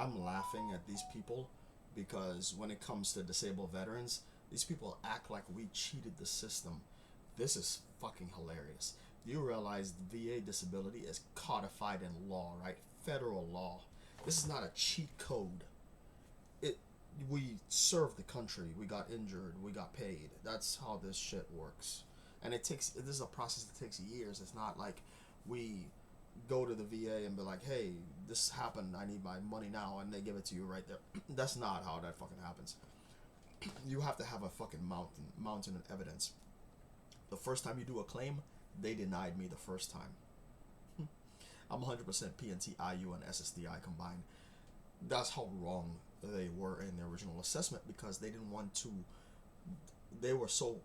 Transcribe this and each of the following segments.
I'm laughing at these people because when it comes to disabled veterans, these people act like we cheated the system. This is fucking hilarious. Do you realize VA disability is codified in law, right? Federal law. This is not a cheat code. It we served the country, we got injured, we got paid. That's how this shit works. And this is a process that takes years. It's not like we go to the VA and be like, "Hey, this happened. I need my money now," and they give it to you right there. That's not how that fucking happens. You have to have a fucking mountain of evidence. The first time you do a claim, they denied me the first time. I'm 100% PNT, IU, and SSDI combined. That's how wrong they were in their original assessment because they didn't want to. They were so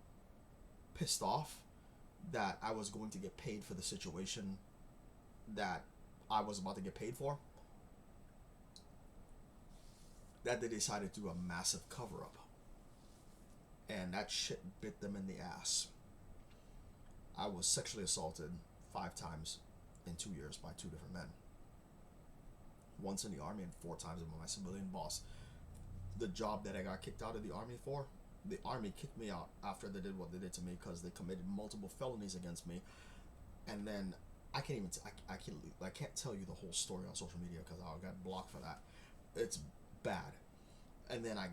pissed off that I was going to get paid for the situation that I was about to get paid for that they decided to do a massive cover up. And that shit bit them in the ass. I was sexually assaulted 5 times in 2 years by 2 different men. Once in the army and 4 times by my civilian boss. The job that I got kicked out of the army for, the army kicked me out after they did what they did to me because they committed multiple felonies against me. And then I can't even I can't tell you the whole story on social media because I got blocked for that. It's bad. And then I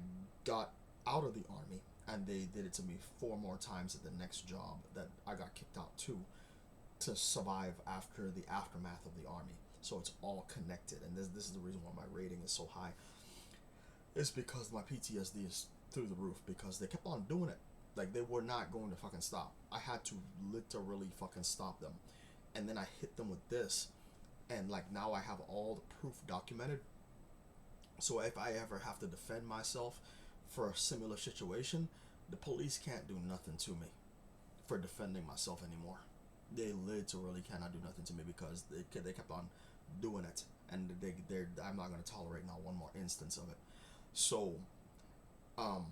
got out of the army and they did it to me 4 more times at the next job that I got kicked out to survive after the aftermath of the army. So it's all connected, and this is the reason why my rating is so high. It's because my PTSD is through the roof because they kept on doing it. Like they were not going to fucking stop. I had to literally fucking stop them. And then I hit them with this, and like now I have all the proof documented. So if I ever have to defend myself for a similar situation, the police can't do nothing to me for defending myself anymore. They literally cannot do nothing to me because they kept on doing it, and I'm not gonna tolerate not one more instance of it. So, um,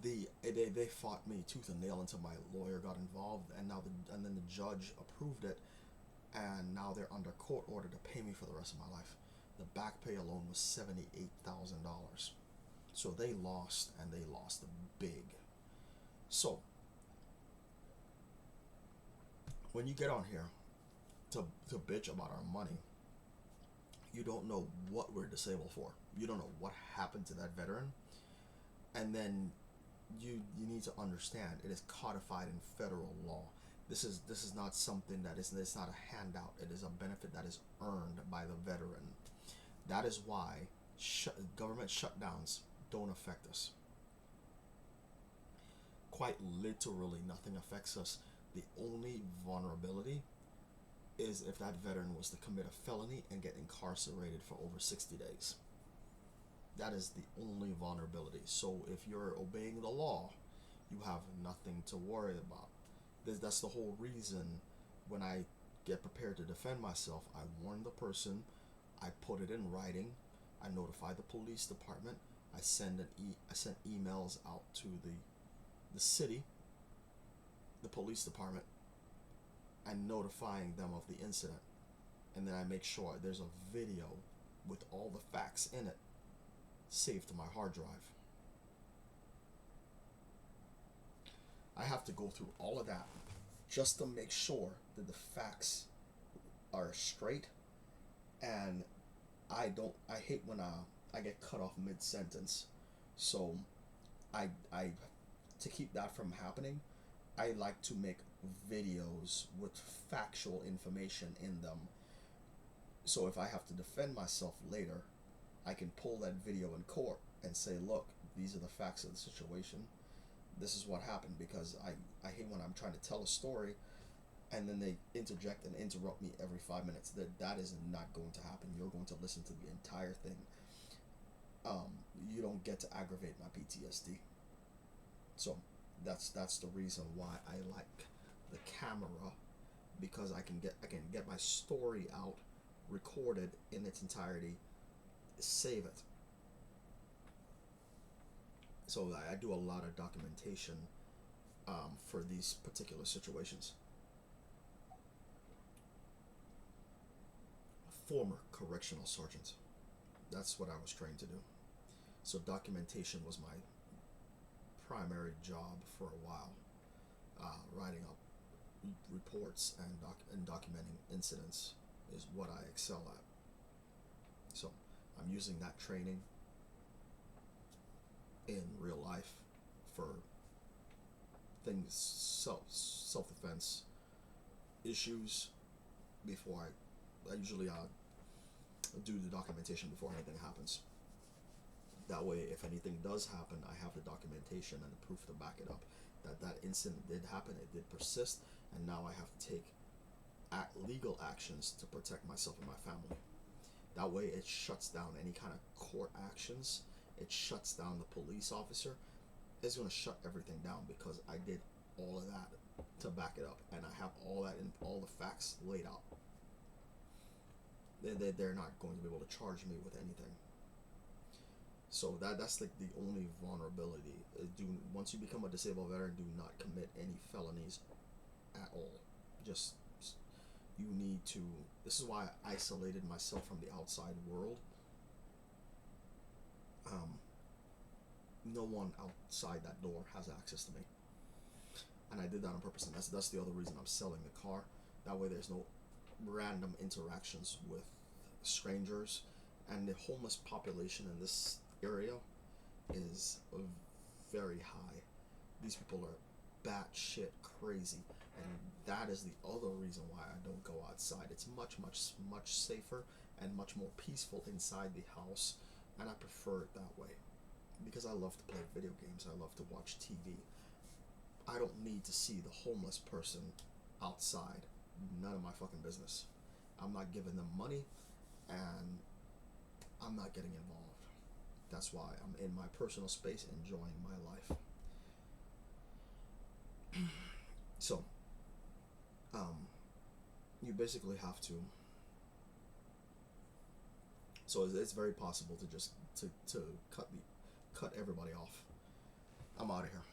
they fought me tooth and nail until my lawyer got involved, and and then the judge approved it, and now they're under court order to pay me for the rest of my life. The back pay alone was $78,000. So they lost, and they lost big. So when you get on here to bitch about our money, you don't know what we're disabled for. You don't know what happened to that veteran, and then you need to understand it is codified in federal law. This is not something that is it's not a handout. It is a benefit that is earned by the veteran. That is why government shutdowns don't affect us. Quite literally, nothing affects us. The only vulnerability is if that veteran was to commit a felony and get incarcerated for over 60 days. That is the only vulnerability. So if you're obeying the law, you have nothing to worry about. That's the whole reason when I get prepared to defend myself, I warn the person, I put it in writing, I notify the police department, I send emails out to the city, the police department, and notifying them of the incident. And then I make sure there's a video with all the facts in it saved to my hard drive. I have to go through all of that just to make sure that the facts are straight, and I hate when I get cut off mid sentence. So I to keep that from happening, I like to make videos with factual information in them. So if I have to defend myself later, I can pull that video in court and say, look, these are the facts of the situation. This is what happened, because I hate when I'm trying to tell a story and then they interject and interrupt me every 5 minutes. That is not going to happen. You're going to listen to the entire thing. You don't get to aggravate my PTSD. So that's the reason why I like the camera, because I can get my story out, recorded in its entirety, save it. So I do a lot of documentation for these particular situations. former correctional sergeant. That's what I was trained to do. So documentation was my primary job for a while. Writing up reports and documenting incidents is what I excel at. So I'm using that training in real life for things, self defense issues. Before I usually do the documentation before anything happens. That way, if anything does happen, I have the documentation and the proof to back it up. That incident did happen, it did persist, and now I have to take legal actions to protect myself and my family. That way, it shuts down any kind of court actions. It shuts down the police officer. It's going to shut everything down because I did all of that to back it up, and I have all that in all the facts laid out. They're not going to be able to charge me with anything. So that's like the only vulnerability. Once you become a disabled veteran, do not commit any felonies at all. Just you need to. This is why I isolated myself from the outside world. No one outside that door has access to me, and I did that on purpose. And that's the other reason I'm selling the car. That way, there's no random interactions with strangers, and the homeless population in this area is very high. These people are batshit crazy, and that is the other reason why I don't go outside. It's much safer and much more peaceful inside the house, and I prefer it that way because I love to play video games. I love to watch TV. I don't need to see the homeless person outside. None of my fucking business. I'm not giving them money, and I'm not getting involved. That's why I'm in my personal space enjoying my life. So, you basically have to. So it's very possible to just to cut everybody off. I'm out of here.